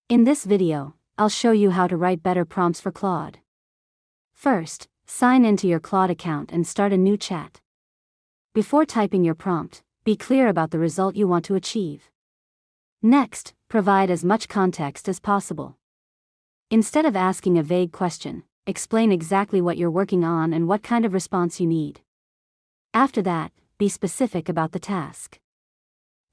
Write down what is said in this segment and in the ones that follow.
In this video, I'll show you how to write better prompts for Claude. First, sign into your Claude account and start a new chat. Before typing your prompt, be clear about the result you want to achieve. Next, provide as much context as possible. Instead of asking a vague question, explain exactly what you're working on and what kind of response you need. After that, be specific about the task.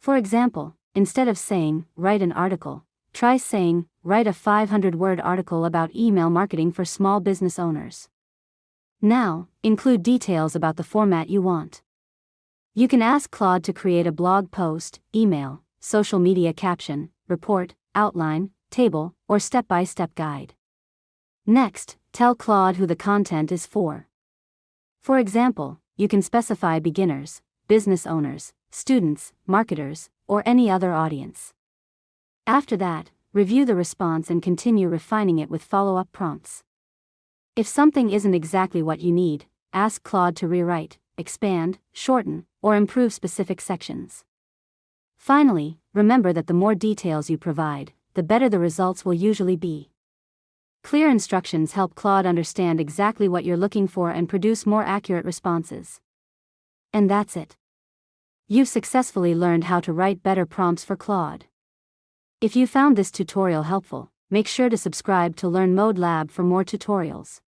For example, instead of saying, write an article, try saying, write a 500-word article about email marketing for small business owners. Now, include details about the format you want. You can ask Claude to create a blog post, email, social media caption, report, outline, table, or step-by-step guide. Next, tell Claude who the content is for. For example, you can specify beginners, business owners, students, marketers, or any other audience. After that, review the response and continue refining it with follow-up prompts. If something isn't exactly what you need, ask Claude to rewrite, expand, shorten, or improve specific sections. Finally, remember that the more details you provide, the better the results will usually be. Clear instructions help Claude understand exactly what you're looking for and produce more accurate responses. And that's it. You've successfully learned how to write better prompts for Claude. If you found this tutorial helpful, make sure to subscribe to Learn Mode Lab for more tutorials.